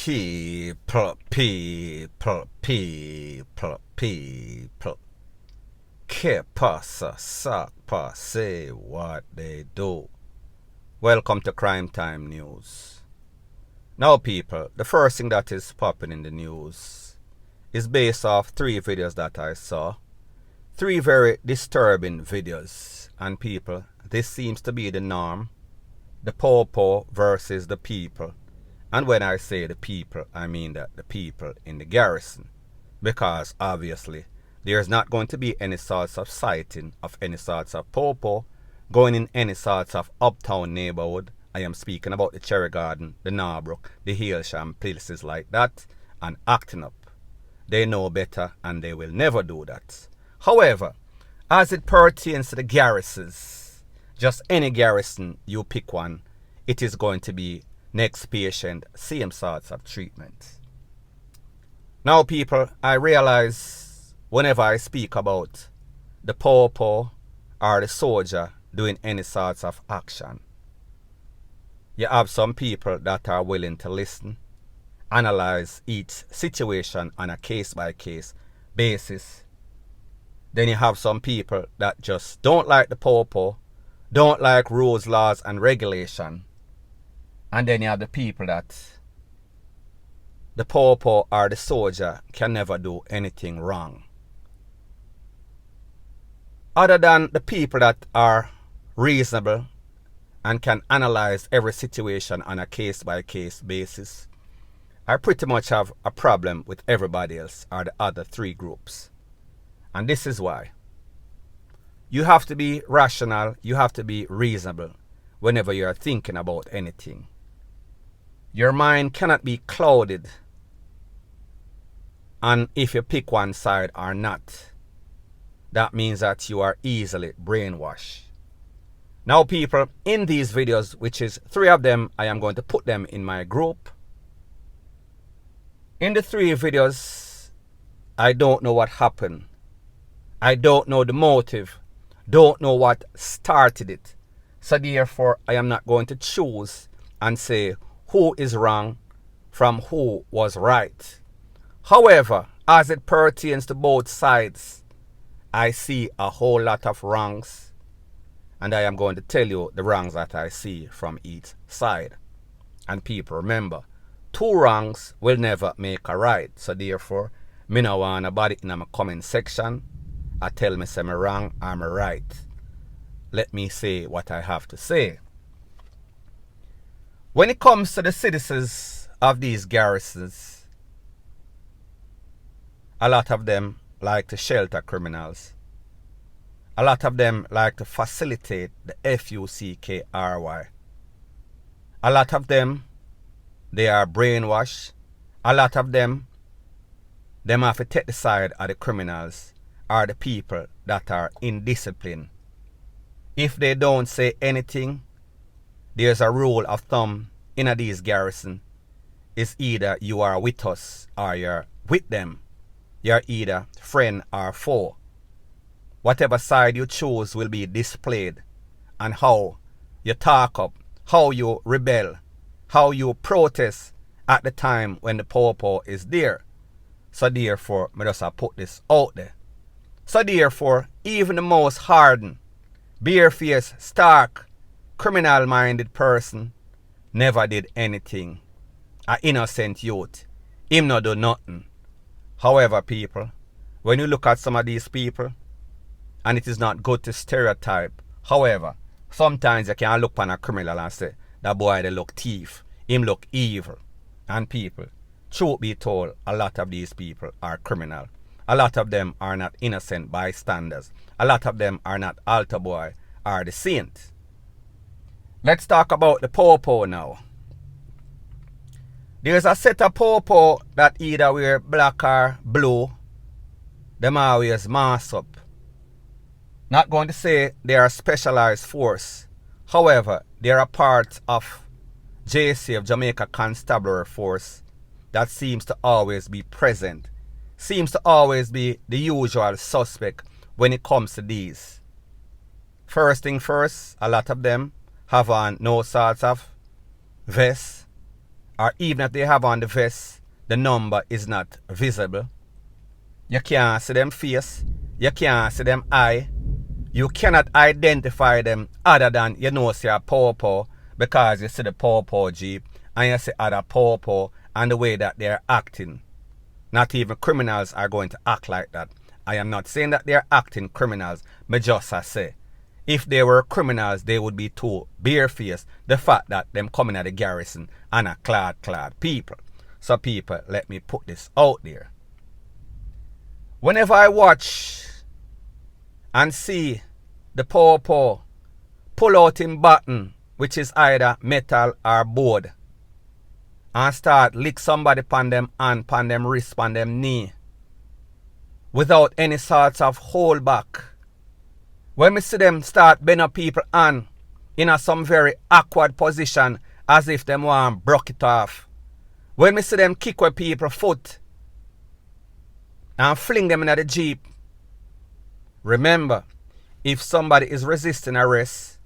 People. Que pasa, sakpa, say what they do. Welcome to Crime Time News. Now people, the first thing that is popping in the news is based off 3 videos that I saw. 3 very disturbing videos. And people, this seems to be the norm. The popo versus the people. And when I say the people, I mean that the people in the garrison. Because obviously, there's not going to be any sorts of sighting of any sorts of popo going in any sorts of uptown neighborhood. I am speaking about the Cherry Garden, the Norbrook, the Hailsham, places like that, and acting up. They know better and they will never do that. However, as it pertains to the garrisons, just any garrison, you pick one, it is going to be next patient, same sorts of treatment. Now people, I realize whenever I speak about the popo or the soldier doing any sorts of action, you have some people that are willing to listen, analyze each situation on a case-by-case basis. Then you have some people that just don't like the popo, don't like rules, laws, and regulation. And then you have the people that the popo or the soldier can never do anything wrong. Other than the people that are reasonable and can analyze every situation on a case-by-case basis, I pretty much have a problem with everybody else or the other 3 groups. And this is why. You have to be rational, you have to be reasonable whenever you're thinking about anything. Your mind cannot be clouded and if you pick one side or not. That means that you are easily brainwashed. Now people, in these videos, which is 3 of them, I am going to put them in my group. In the 3 videos, I don't know what happened. I don't know the motive. Don't know what started it. So therefore, I am not going to choose and say who is wrong from who was right. However, as it pertains to both sides, I see a whole lot of wrongs. And I am going to tell you the wrongs that I see from each side. And people, remember, 2 wrongs will never make a right. So therefore, me no want nobody in my comment section I tell me say I'm wrong or I'm right. Let me say what I have to say. When it comes to the citizens of these garrisons, a lot of them like to shelter criminals. A lot of them like to facilitate the FUCKRY. A lot of them, they are brainwashed. A lot of them have to take the side of the criminals or the people that are indisciplined. If they don't say anything, there's a rule of thumb in these garrisons. It's either you are with us or you're with them. You're either friend or foe. Whatever side you choose will be displayed on how you talk up, how you rebel, how you protest at the time when the popo is there. So therefore, I just put this out there. So therefore, even the most hardened, bare-faced, stark, criminal-minded person never did anything. An innocent youth. Him not do nothing. However, people, when you look at some of these people, and it is not good to stereotype. However, sometimes you can look on a criminal and say, that boy, they look thief. Him look evil. And people, truth be told, a lot of these people are criminal. A lot of them are not innocent bystanders. A lot of them are not altar boy or the saint. Let's talk about the popo now. There's a set of popo that either wear black or blue. Them always mask up. Not going to say they are a specialized force. However, they are a part of JCF, Jamaica Constabulary Force, that seems to always be present. Seems to always be the usual suspect when it comes to these. First thing first, a lot of them have on no sorts of vests or even if they have on the vest, the number is not visible. You can't see them face, you can't see them eye. You cannot identify them other than you know say a pawpaw because you see the pawpaw jeep and you see other pawpaw and the way that they're acting. Not even criminals are going to act like that. I am not saying that they're acting criminals. Me just say, if they were criminals, they would be too barefaced. The fact that them coming at the garrison and a clad people. So people, let me put this out there. Whenever I watch and see the pawpaw pull out him button, which is either metal or board, and start lick somebody pan them hand, pan them wrist, pan them knee, without any sorts of hold back. When me see them start bend up people hand in some very awkward position as if them want broke it off. When me see them kick with people foot and fling them into the jeep, remember, if somebody is resisting arrest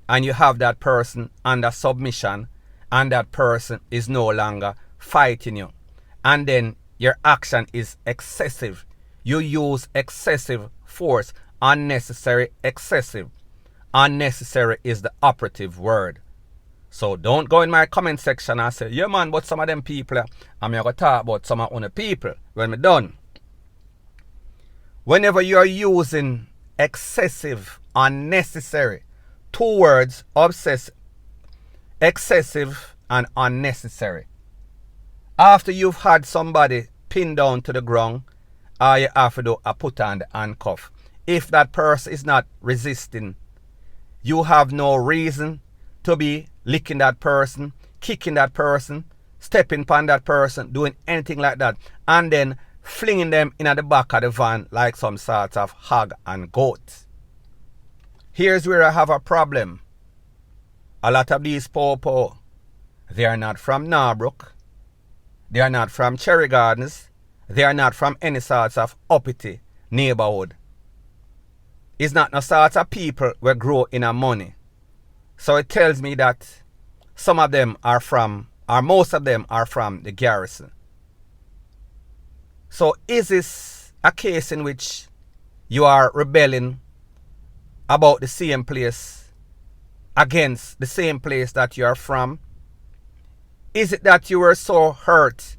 and you have that person under submission and that person is no longer fighting you, and then your action is excessive, you use excessive force, unnecessary, excessive. Unnecessary is the operative word. So don't go in my comment section and say, yeah man, but some of them people, I'm going to talk about some of the people when we're done. Whenever you're using excessive, unnecessary, two words, excessive and unnecessary. After you've had somebody pinned down to the ground, all you have to do is put on the handcuff. If that person is not resisting, you have no reason to be licking that person, kicking that person, stepping upon that person, doing anything like that, and then flinging them in at the back of the van like some sort of hog and goat. Here's where I have a problem. A lot of these pawpaw, they are not from Norbrook, they are not from Cherry Gardens, they are not from any sorts of uppity neighborhood. It's not no sort of people who grow in a money. So it tells me that some of them are from, or most of them are from the garrison. So is this a case in which you are rebelling about the same place against the same place that you are from? Is it that you were so hurt?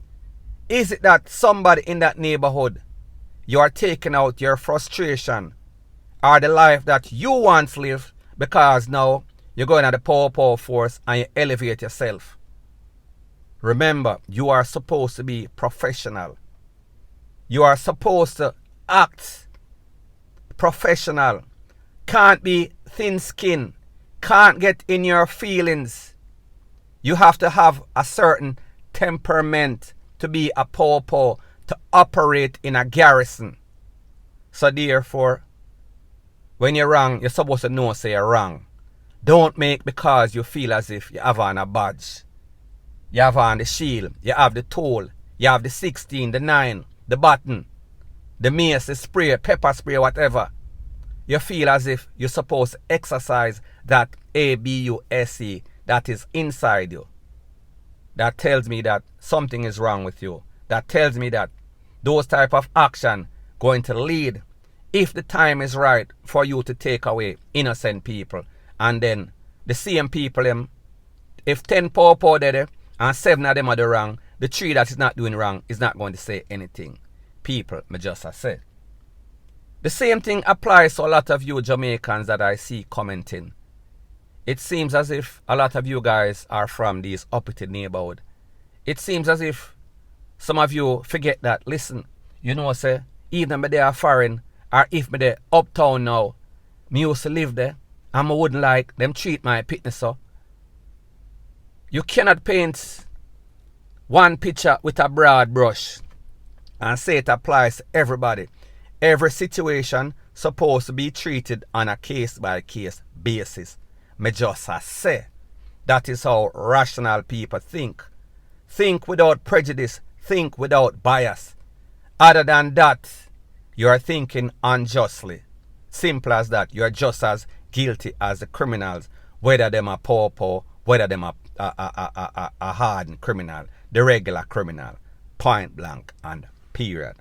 Is it that somebody in that neighborhood, you are taking out your frustration or the life that you once lived because now you're going at the pawpaw force and you elevate yourself? Remember, you are supposed to be professional. You are supposed to act professional. Can't be thin-skinned. Can't get in your feelings. You have to have a certain temperament to be a pawpaw, to operate in a garrison. So therefore, when you're wrong, you're supposed to know say you're wrong. Don't make because you feel as if you have on a badge. You have on the shield, you have the tool, you have the 16, the 9, the button, the mace, the spray, pepper spray, whatever. You feel as if you're supposed to exercise that ABUSE that is inside you. That tells me that something is wrong with you. That tells me that those type of action going to lead, if the time is right, for you to take away innocent people. And then the same people, if 10 pawpaw there and 7 of them are the wrong, the 3 that is not doing wrong is not going to say anything. People, me just say. The same thing applies to a lot of you Jamaicans that I see commenting. It seems as if a lot of you guys are from these uppity neighborhood. It seems as if some of you forget that, listen, you know, say, even when they are foreign, or if me they uptown now, me used to live there, and I wouldn't like them treat my pitney so. You cannot paint one picture with a broad brush and say it applies to everybody. Every situation supposed to be treated on a case-by-case basis. Me just say, that is how rational people think. Think without prejudice, think without bias. Other than that, you are thinking unjustly. Simple as that. You are just as guilty as the criminals, whether them are pawpaw, whether them are a hardened criminal, the regular criminal, point blank and period.